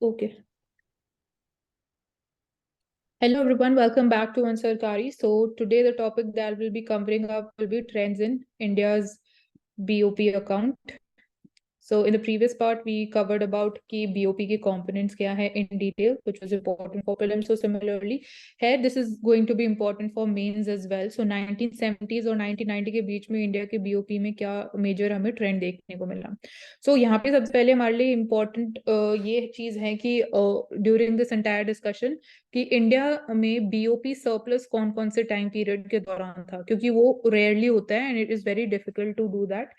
Okay. Hello everyone, welcome back to Ansarkari. So today the topic that we'll be covering up will be trends in India's BOP account. So in the previous part, we covered about key BOP के components क्या है in detail, which was important for prelims. So similarly, here this is going to be important for mains as well. So 1970s और 1990 के बीच में India के BOP में क्या major हमें ट्रेंड देखने को मिला. So यहाँ पे सबसे पहले हमारे लिए इम्पोर्टेंट ये चीज है कि ड्यूरिंग दिस एंटायर डिस्कशन कि इंडिया में बीओपी सरप्लस कौन कौन से टाइम पीरियड के दौरान था, क्योंकि वो रेयरली होता है and it is very difficult to do that.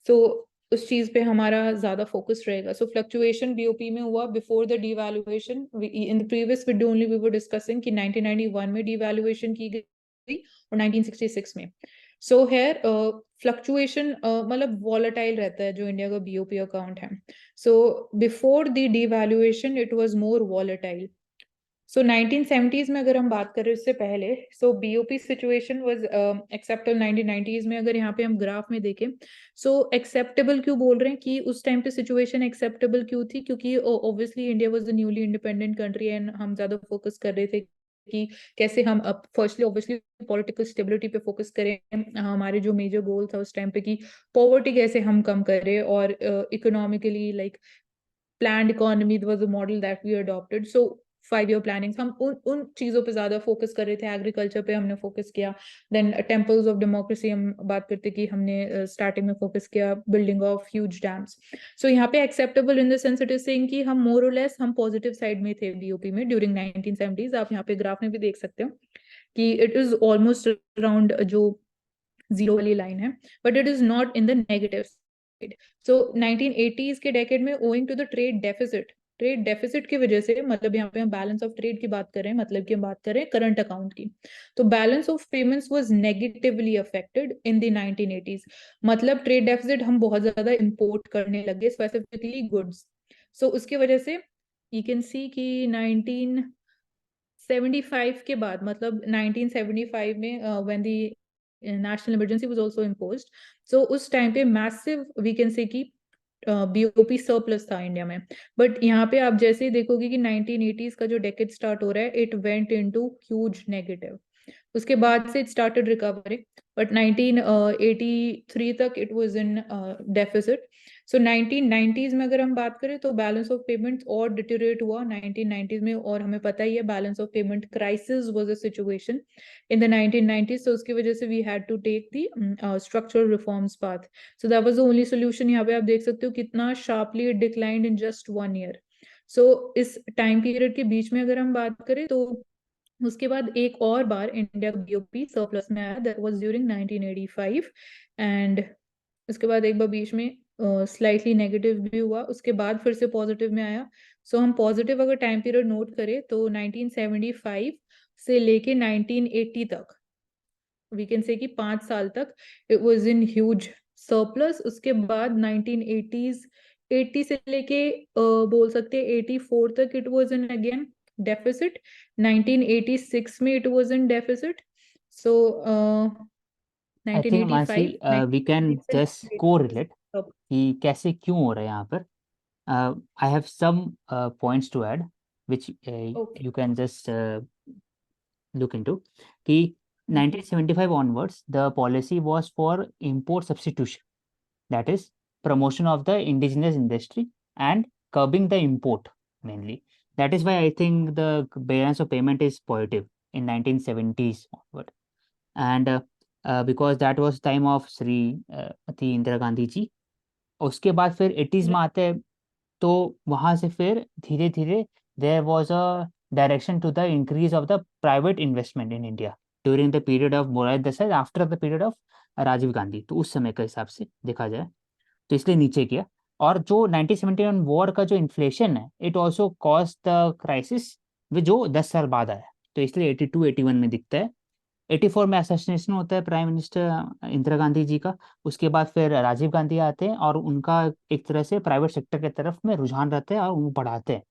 So उस चीज पे हमारा ज्यादा फोकस रहेगा. सो फ्लक्चुएशन बीओपी में हुआ before the devaluation. In the previous video only we were discussing कि 1991 में डीवैल्यूएशन की गई और 1966 में. सो हेयर फ्लक्चुएशन मतलब वॉलेटाइल रहता है जो इंडिया का बीओपी अकाउंट है. So before the devaluation it was more volatile. So 1970s में अगर हम बात करें उससे पहले, so BOP situation was acceptable. 1990s में अगर यहाँ पे हम ग्राफ में देखें, सो एक्सेप्टेबल क्यों बोल रहे हैं कि उस टाइम पे सिचुएशन एक्सेप्टेबल क्यों थी, क्योंकि obviously India was a newly independent country and हम ज्यादा फोकस कर रहे थे कि कैसे हम अब फर्स्टली ऑब्वियसली पॉलिटिकल स्टेबिलिटी पे फोकस करें. हमारे जो मेजर गोल था उस टाइम पे कि पॉवर्टी कैसे हम कम करें और economically like planned economy was a model that we adopted. So 5 year planning हम उन चीजों पे ज्यादा फोकस कर रहे थे. एग्रीकल्चर पे हमने फोकस किया. देन टेम्पल्स ऑफ डेमोक्रेसी हम बात करते कि हमने स्टार्टिंग में फोकस किया बिल्डिंग ऑफ ह्यूज डैम्स. सो यहाँ पे acceptable in the sense it is saying कि हम मोर और लेस हम पॉजिटिव साइड में थे बीओपी में ड्यूरिंग 1970s. आप यहाँ पे ग्राफ में भी देख सकते हो कि इट इज ऑलमोस्ट अराउंड जो जीरो वाली लाइन है, but it is not in the negative. So 1980s के डेकेड में owing to the trade deficit की वजह से, मतलब यहाँ पे हम बैलेंस ऑफ ट्रेड की बात करें, मतलब कि हम बात करें करंट अकाउंट की, तो balance of payments was negatively affected in the 1980s. मतलब ट्रेड डेफिसिट हम बहुत ज्यादा इंपोर्ट करने लगे, स्पेसिफिकली गुड्स. सो उसकी वजह से यू कैन सी कि 1975 के बाद, मतलब 1975 में when the national emergency was also imposed, so उस टाइम पे मैसिव वी कैन से कि बीओपी सरप्लस था इंडिया में. बट यहाँ पे आप जैसे ही देखोगे कि 1980s का जो डेकेड स्टार्ट हो रहा है, it went into huge negative. उसके बाद से इट स्टार्टेड रिकवरिंग, बट 1983 तक it was in deficit. So 1990s में अगर हम बात करें तो बैलेंस ऑफ पेमेंट और डिटेरियोरेट हुआ 1990s में, और हमें पता ही है balance of payment crisis was a situation in the 1990s. तो उसकी वजह से we had to take the structural reforms path. So that was the only solution. यहाँ पे आप देख सकते हो कितना sharply it declined in just 1 year. सो इस टाइम पीरियड के बीच में अगर हम बात करें तो उसके बाद एक और बार इंडिया का बीओपी सरप्लस में आया, दैट वाज ड्यूरिंग 1985. एंड उसके बाद एक बार बीच में स्लाइटली नेगेटिव भी हुआ, उसके बाद फिर से पॉजिटिव में आया. सो हम पॉजिटिव अगर टाइम पीरियड नोट करें तो 1975 से लेके 1980 तक वी कैन से कि 5 साल तक it was in huge surplus. उसके बाद 1980s 80 से लेके बोल सकते हैं 84 तक it was in again deficit. 1986 में it was in deficit. So I think Mansi 1985 we can 1990 से जस्ट 1980 कोरिलेट तक. कि कैसे क्यों हो रहा है यहाँ पर. I have some points to add which okay. You can just look into कि 1975 onwards the policy was for import substitution, that is promotion of the indigenous industry and curbing the import mainly. That is why I think the balance of payment is positive in 1970s onward. And because that was time of Sri थी इंदिरा गांधी जी. उसके बाद फिर 80s में आते हैं, तो वहाँ से फिर धीरे धीरे there was a direction to the increase of the private investment in India during the period of Morarji Desai after the period of Rajiv Gandhi. तो उस समय के हिसाब से देखा जाए तो इसलिए नीचे किया. और जो 1971 वॉर का जो इन्फ्लेशन है it also cause the crisis जो 10 साल बाद आया. तो इसलिए 82 81 में दिखता है. 84 में असैसिनेशन होता है प्राइम मिनिस्टर इंदिरा गांधी जी का. उसके बाद फिर राजीव गांधी आते हैं और उनका एक तरह से प्राइवेट सेक्टर की तरफ में रुझान रहता है और वो बढ़ाते हैं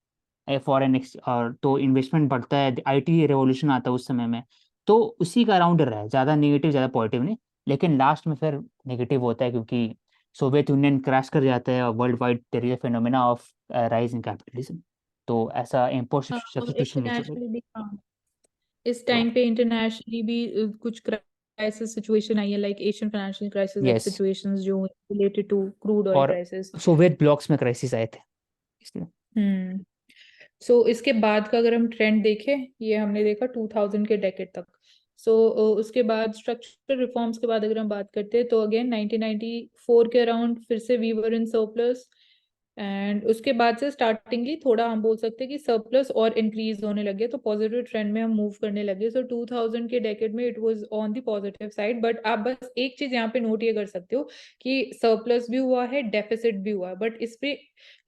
फॉरेन और तो इन्वेस्टमेंट बढ़ता है. आईटी रेवोल्यूशन आता है उस समय में. तो उसी का अराउंड रहा है, ज़्यादा नेगेटिव ज़्यादा पॉजिटिव नहीं. लेकिन लास्ट में फिर नेगेटिव होता है क्योंकि सोवियत यूनियन क्रैश कर जाता है और world wide there is a phenomena of rise in capitalism. तो ऐसा इम्पोर्ट हाँ, और सब्स्टिट्यूशन नहीं चलेगा। इंटरनेशनली भी, हाँ, इस तो टाइम पे इंटरनेशनली भी कुछ क्राइसिस सिचुएशन आई है, like Asian financial crisis, like yes, situations जो रिलेटेड टू क्रूड ऑयल और प्राइसेस। सोवियत ब्लॉक्स में क्राइसिस आए थे इसलिए। हम्म। सो इसके बाद का अगर हम ट्रेंड देखें, ये हमने देखा 2000 के डेकेड तक। सो उसके बाद स्ट्रक्चरल रिफॉर्म्स के बाद अगर हम बात करते हैं, तो अगेन 1994 के अराउंड फिर से we were in surplus, and उसके बाद से स्टार्टिंगली थोड़ा हम बोल सकते हैं कि सरप्लस और इंक्रीज होने लगे, तो पॉजिटिव ट्रेंड में हम मूव करने लगे। सो 2000 के डेकेड में it was on the positive side, but आप बस एक चीज यहाँ पे नोट ये कर सकते हो कि सरप्लस भी हुआ है, डेफिसिट भी हुआ है, बट इस पे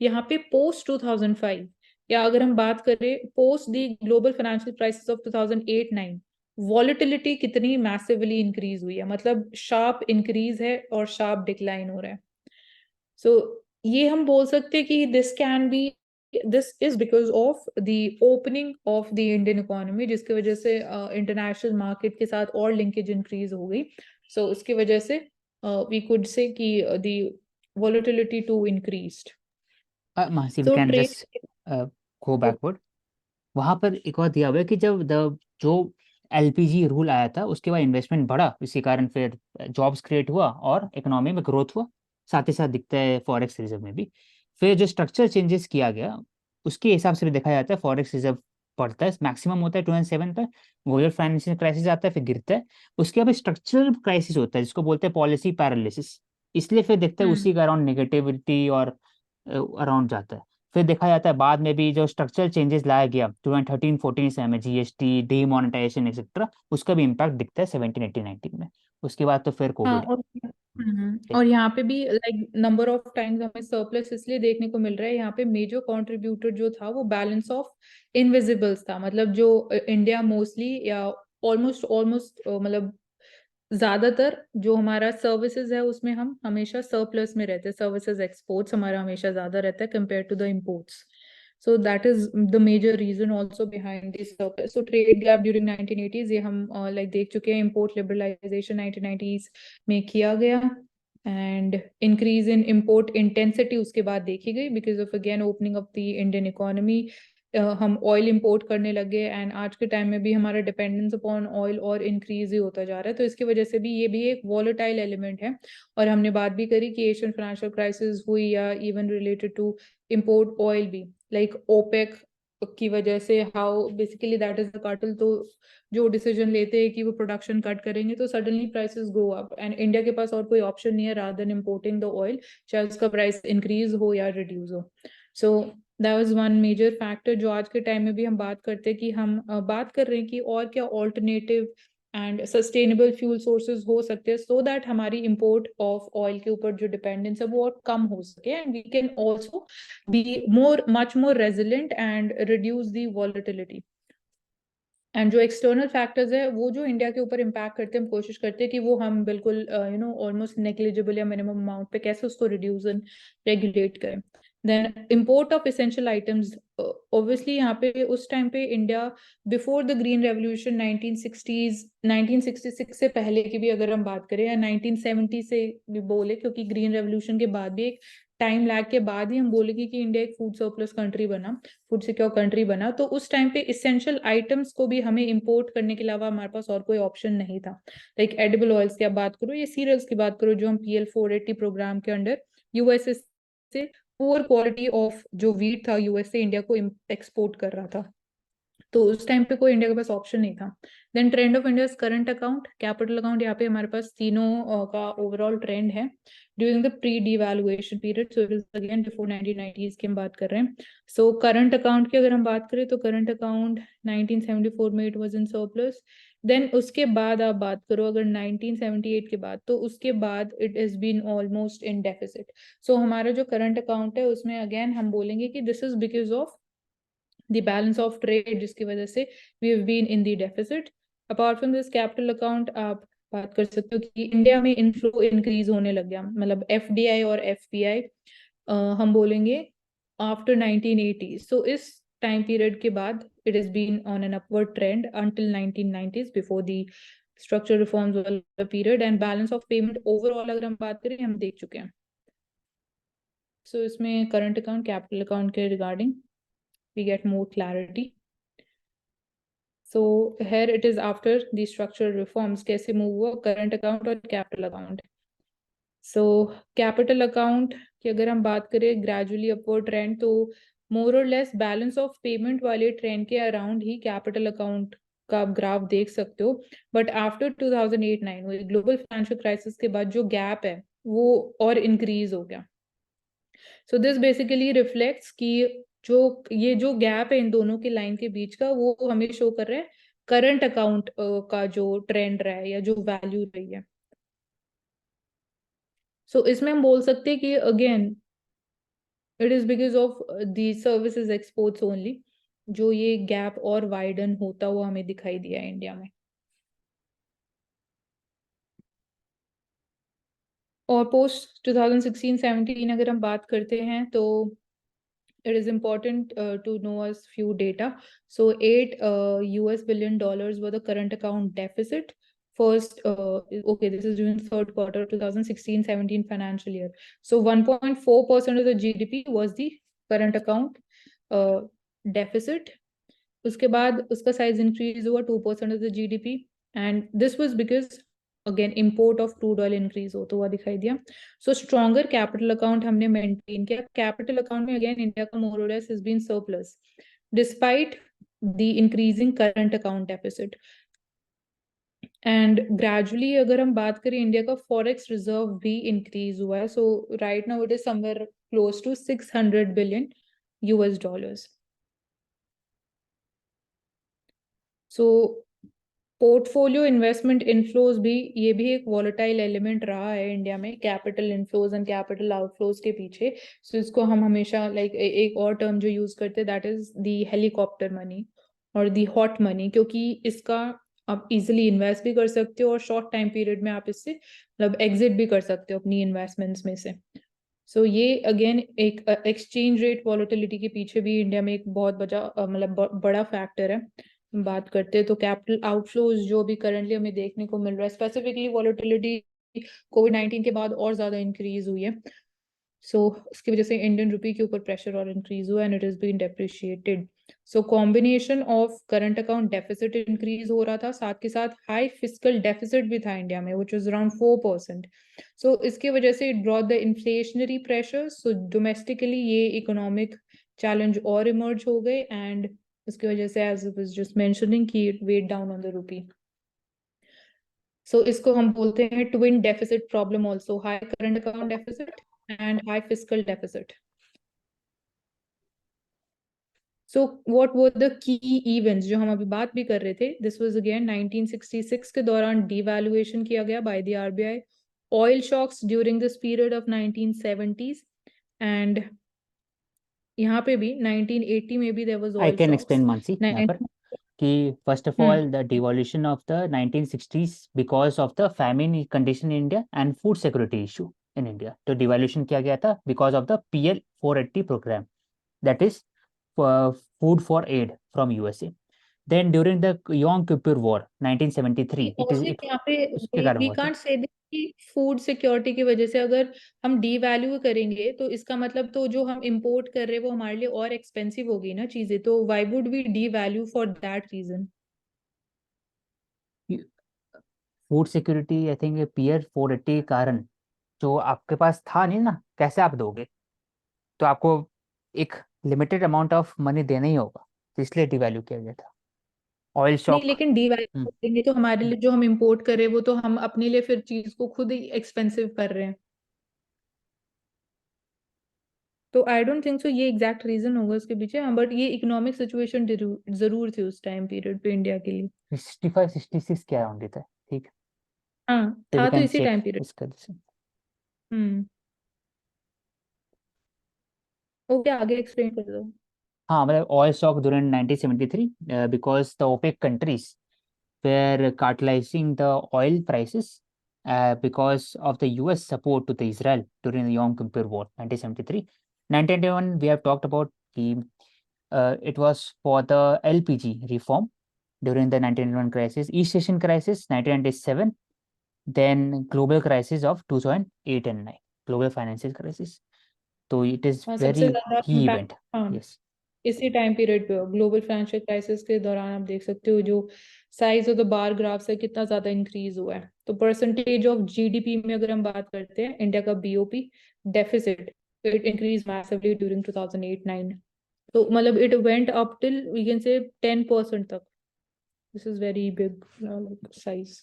यहाँ पे पोस्ट 2005, या अगर हम बात करें post the global financial crisis of 2008-9, volatility कितनी मैसिवली इंक्रीज हुई है, मतलब शार्प इंक्रीज है और शार्प डिक्लाइन हो रहा है। सो ये हम बोल सकते हैं कि this is because of the opening of the Indian economy, जिसकी वजह से इंटरनेशनल मार्केट के साथ और लिंकेज इंक्रीज हो गई। सो उसकी वजह से वी कुड से कि the volatility too increased. Mansi, we so can trade, just go backward. वहां पर एक और दिया हुआ है कि जब द जो एलपीजी रूल आया था उसके बाद इन्वेस्टमेंट बढ़ा, इसी कारण फिर जॉब्स क्रिएट हुआ और इकोनॉमी में ग्रोथ हुआ। साथ ही साथ दिखता है फॉरेक्स रिजर्व में भी। फिर जो स्ट्रक्चर चेंजेस किया गया उसके हिसाब से भी देखा जाता है फॉरेक्स रिजर्व बढ़ता है, मैक्सिमम होता है 2007 तक। ग्लोबल फाइनेंशियल क्राइसिस आता है, फिर गिरता है। उसके बाद स्ट्रक्चरल क्राइसिस होता है जिसको बोलते हैं पॉलिसी पैरालिसिस। इसलिए फिर देखते हैं हम्म, उसी का अराउंड नेगेटिविटी और अराउंड जाता है। फिर देखा जाता है बाद में भी जो स्ट्रक्चरल चेंजेस लाया गया 2013-14 से हमें जीएसटी, डीमोनेटाइजेशन एक्सेट्रा, उसका भी इम्पैक्ट दिखता है 17, 18, 19 में। उसके बाद तो फिर हाँ, कोविड। और यहाँ पे भी लाइक नंबर ऑफ टाइम्स हमें सरप्लस इसलिए देखने को मिल रहा है, यहाँ पे मेजर कंट्रीब्यूटर जो था वो बैलेंस ऑफ इनविजिबल्स था, मतलब जो इंडिया मोस्टली या ऑलमोस्ट ऑलमोस्ट मतलब ज्यादातर जो हमारा सर्विसेज है उसमें हम हमेशा सरप्लस में रहते हैं, सर्विसेज एक्सपोर्ट्स हमारा हमेशा ज्यादा रहता है compare to the imports. So that is the major reason also behind this surplus. So trade gap during 1980s, ये हम लाइक देख चुके हैं। इम्पोर्ट लिबरलाइजेशन 1990s में किया गया, and increase in import intensity उसके बाद देखी गई because of again opening of the Indian economy. हम ऑयल इंपोर्ट करने लगे, एंड आज के टाइम में भी हमारा डिपेंडेंस अपॉन ऑयल और इंक्रीज ही होता जा रहा है, तो इसकी वजह से भी ये भी एक वॉलेटाइल एलिमेंट है। और हमने बात भी करी कि एशियन फाइनेंशियल क्राइसिस हुई या even related to import oil भी, लाइक ओपेक की वजह से, how basically that is the cartel, तो जो डिसीजन लेते हैं कि वो प्रोडक्शन कट करेंगे तो suddenly prices go up, and India के पास और कोई ऑप्शन नहीं है rather than importing the oil, चाहे उसका प्राइस इंक्रीज हो या रिड्यूस हो। So that was one major factor जो आज के टाइम में भी हम बात करते हैं कि हम बात कर रहे हैं कि और क्या alternative and sustainable fuel sources हो सकते हैं, सो दैट हमारी इंपोर्ट ऑफ ऑयल के ऊपर जो डिपेंडेंस है वो और कम हो सके, and we can also be more much more resilient and reduce the volatility. And जो एक्सटर्नल फैक्टर्स है वो जो इंडिया के ऊपर इम्पैक्ट करते हैं, हम कोशिश करते हैं कि वो हम बिल्कुल ऑलमोस्ट नेग्लिजिबल या मिनिमम अमाउंट पे कैसे उसको रिड्यूस एंड रेगुलेट करें। Then import of essential items, obviously यहाँ पे उस टाइम पे India before the Green Revolution 1960s 1966 से पहले की भी अगर हम बात करें, या 1970 से भी बोले, क्योंकि ग्रीन रेवोल्यूशन के बाद भी एक टाइम लैग के बाद ही हम बोलेंगे कि इंडिया एक फूड सरप्लस कंट्री बना, फूड सिक्योर कंट्री बना, तो उस टाइम पे इसेंशियल आइटम्स को भी हमें इंपोर्ट करने के अलावा हमारे पास और कोई ऑप्शन नहीं था। लाइक एडिबल ऑयल्स की आप बात करो या सीरियल्स की बात करो, जो हम PL480 प्रोग्राम के अंडर यूएसए से पुअर क्वालिटी ऑफ जो वीट था यूएसए इंडिया को एक्सपोर्ट कर रहा था, तो उस टाइम पे कोई इंडिया के पास ऑप्शन नहीं था। Then trend of India current account, capital account, यहाँ पे हमारे पास तीनों का ओवरऑल ट्रेंड है during the pre devaluation period, so it is again before 1990s की हम बात कर रहे हैं। सो करंट अकाउंट की अगर हम बात करें तो करंट अकाउंट 1974 में it was in surplus. Then उसके बाद आप बात करो अगर 1978 के बाद, तो उसके बाद it is been almost in deficit. So हमारा जो करंट अकाउंट है उसमें अगेन हम बोलेंगे कि this is because of the balance of trade, जिसकी वजह से we have been in the deficit. Apart from this capital account, आप बात कर सकते हो कि इंडिया में इनफ्लो इंक्रीज होने लग गया, मतलब FDI और FPI हम बोलेंगे आफ्टर 1980, सो इस टाइम पीरियड के बाद it is been on an upward trend until 1990s before the structure reforms वाला पीरियड, and balance of payment overall अगर हम बात करें हम देख चुके हैं। सो इसमें करंट अकाउंट कैपिटल अकाउंट के regarding we get more clarity. So here it is after the structural reforms, कैसे move हुआ current account और capital account. So capital account की अगर हम बात करें gradually upward trend, तो more or less balance of payment वाले trend के around ही capital account का आप ग्राफ देख सकते हो. बट आफ्टर 2008-9 वो ग्लोबल फाइनेंशियल क्राइसिस के बाद जो गैप है वो और इंक्रीज हो गया. सो दिस बेसिकली रिफ्लेक्ट्स कि जो गैप है इन दोनों के लाइन के बीच का, वो हमें शो कर रहा है करंट अकाउंट का जो ट्रेंड रहा है या जो वैल्यू रही है. सो इसमें हम बोल सकते हैं कि again it is because of the services exports only जो ये गैप और वाइडन होता हुआ हमें दिखाई दिया है इंडिया में. और पोस्ट 2016-17 अगर हम बात करते हैं तो it is important to know a few data. So $8 billion were the current account deficit. First, okay, this is during third quarter 2016-17 financial year. So 1.4% of the GDP was the current account deficit. उसके बाद उसका size increase हुआ 2% of the GDP, and this was because again import of crude oil increase होता हुआ दिखाई दिया. So stronger capital account हमने maintain किया. कैपिटल अकाउंट में अगेन इंडिया का मोर और less has been surplus despite the increasing current account deficit. And gradually अगर हम बात करें इंडिया का फॉरेक्स रिजर्व भी इंक्रीज हुआ है. So right now it is somewhere close to $600 billion. So portfolio investment inflows भी, ये भी एक वॉलेटाइल एलिमेंट रहा है इंडिया में capital inflows and capital outflows के पीछे. सो इसको हम हमेशा एक और टर्म जो यूज करते हैं that is the helicopter money और द हॉट मनी, क्योंकि इसका आप इजिली इन्वेस्ट भी कर सकते हो और शॉर्ट टाइम पीरियड में आप इससे मतलब एग्जिट भी कर सकते हो अपनी इन्वेस्टमेंट्स में से. सो ये अगेन एक एक्सचेंज रेट वॉलेटिलिटी के पीछे भी इंडिया में एक बहुत बड़ा फैक्टर है. बात करते हैं तो कैपिटल आउटफ्लोज जो भी करंटली हमें देखने को मिल रहा है, स्पेसिफिकली वॉलेटिलिटी कोविड-19 के बाद और ज्यादा इंक्रीज हुई है. सो इसकी वजह से इंडियन रुपी के ऊपर प्रेशर और इंक्रीज हुआ and it is been depreciated. So combination of current account deficit increase हो रहा था, साथ के साथ हाई फिस्कल डेफिसिट भी था इंडिया में व्हिच वाज अराउंड 4%. सो इसकी वजह से it brought the inflationary pressure. So domestically ये इकोनॉमिक चैलेंज और इमर्ज हो गए एंड उसकी वजह से as I was just mentioning कि it weighed down on the rupee. So इसको हम बोलते हैं twin deficit problem also, high current account deficit and high fiscal deficit. So what were the key events जो हम अभी बात भी कर रहे थे? This was again 1966 के दौरान devaluation किया गया by the RBI, oil shocks during this period of 1970s, and यहाँ पे भी 1980 में भी there was I oil can shocks. explain Mansi यहाँ पर कि first of all the devaluation of the 1960s because of the famine condition in India and food security issue in India. तो devaluation किया गया था because of the PL 480 program, that is food for aid from USA. Then during the Yom Kippur War 1973 यहाँ पे उसके कारण we हुआ था. can't say that कि फूड सिक्योरिटी की वजह से अगर हम डीवैल्यू करेंगे तो इसका मतलब तो जो हम इंपोर्ट कर रहे हैं वो हमारे लिए और एक्सपेंसिव होगी ना चीजें. तो why would we devalue for that reason? Food security I think PL 480 के कारण जो आपके पास था नहीं ना, कैसे आप दोगे? तो आपको एक लिमिटेड अमाउंट ऑफ मनी देना ही होगा, तो इसलिए डिवैल्यू किया गया था. ऑयल नहीं, शॉक. लेकिन डीवैल्यू करेंगे तो हमारे लिए जो हम इंपोर्ट कर रहे हैं वो तो हम अपने लिए फिर चीज को खुद ही एक्सपेंसिव कर रहे हैं. तो आई डोंट थिंक सो ये एग्जैक्ट रीजन होगा उसके पीछे. बट ये इकोनॉमिक सिचुएशन जरूर थी उस टाइम पीरियड पे इंडिया के लिए. 65-66 के अराउंड था, ठीक. हाँ, तो वी था तो कैन इसी चेक टाइम पीरियड. इसका. हम्म. ओके, आगे एक्सप्लेन कर दो. हाँ, मतलब oil shock during 1973 because the OPEC countries were cartelizing the oil prices because of the US support to the Israel during the Yom Kippur War 1973. 1991 we have talked about it was for the LPG reform during the 1991 crisis, East Asian crisis 1997, then global crisis of 2008 and 9, global financial crisis. So it is हाँ, सबसे very ज्यादा key impact. event. हाँ. Yes. इसी time period पे global financial crisis के दौरान आप देख सकते हो जो size of the bar graph से कितना ज्यादा इंक्रीज हुआ है। तो परसेंटेज ऑफ जीडीपी में अगर हम बात करते हैं, इंडिया का BOP deficit it increase massively during 2008-9। तो मतलब it went up till we can say 10% तक। This is very big size.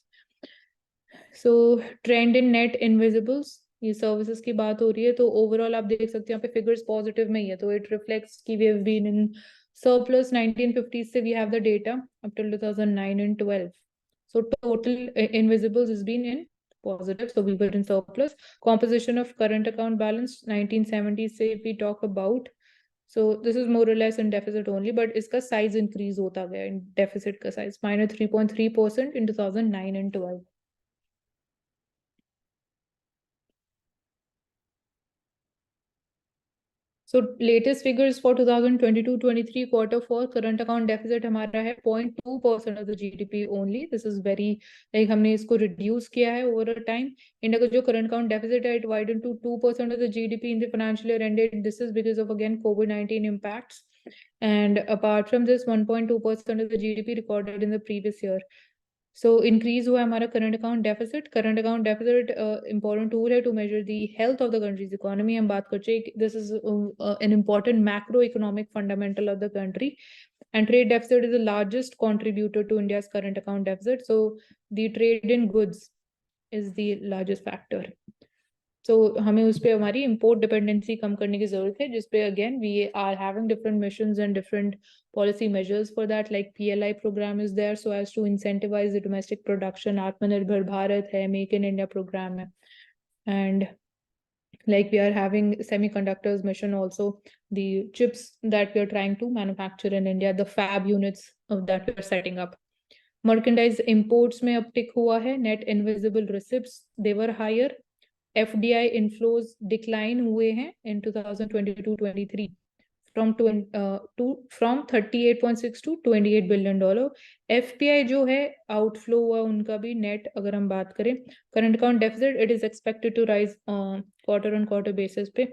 So trend in net invisibles, ये सर्विसेज की बात हो रही है, तो ओवरऑल आप देख सकते हो यहाँ पे फिगर्स पॉजिटिव में ही है, तो इट रिफ्लेक्ट्स कि we have been in surplus 1950s से we have the data up till 2009 and 12. So total invisibles has been in positive, so we were in surplus. Composition of current account balance 1970s से if we talk about, so this is more or less in deficit only, but इसका size increase होता गया, in deficit का size minus 3.3% in 2009 and 12. So latest figures for 2022-23 quarter four, current account deficit हमारा है 0.2% of the GDP only. This is very like हमने इसको reduce किया है over a time. इंडिया का जो current account deficit है, it widened to 2% of the GDP in the financial year ended. This is because of again COVID-19 impacts. And apart from this, 1.2% of the GDP recorded in the previous year. So increase हुआ हमारा current account deficit. Current account deficit important tool है to measure the health of the country's economy. हम बात करते हैं, this is an important macroeconomic fundamental of the country. And trade deficit is the largest contributor to India's current account deficit. So the trade in goods is the largest factor. So हमें उस पे हमारी import dependency कम करने की जरूरत है, जिस पे again we are having different missions and different policy measures for that, like PLI program is there so as to incentivize the domestic production. Atmanirbhar Bharat है, Make in India program है, and like we are having semiconductors mission also, the chips that we are trying to manufacture in India, the fab units that we are setting up. Merchandise imports में uptick हुआ है, net invisible receipts they were higher. FDI inflows decline हुए हैं in 2022-23 from 38.6 to $28 billion. FPI जो है outflow हुआ उनका भी net, अगर हम बात करें current account deficit, it is expected to rise quarter on quarter basis पे,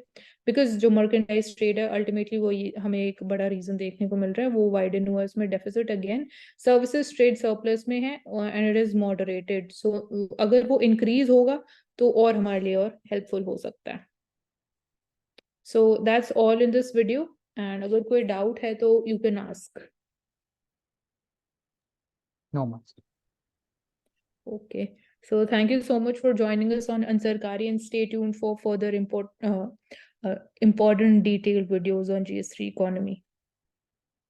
because जो merchandise trade है ultimately वो हमें एक बड़ा reason देखने को मिल रहा है, वो widen हुआ इसमें deficit again. Services trade surplus में है and it is moderated. So अगर वो increase होगा तो और हमारे लिए और helpful हो सकता है. So that's all in this video. And अगर कोई doubt है तो you can ask. No much. Okay. So thank you so much for joining us on Ansarkari, and stay tuned for further important detailed videos on GS3 economy.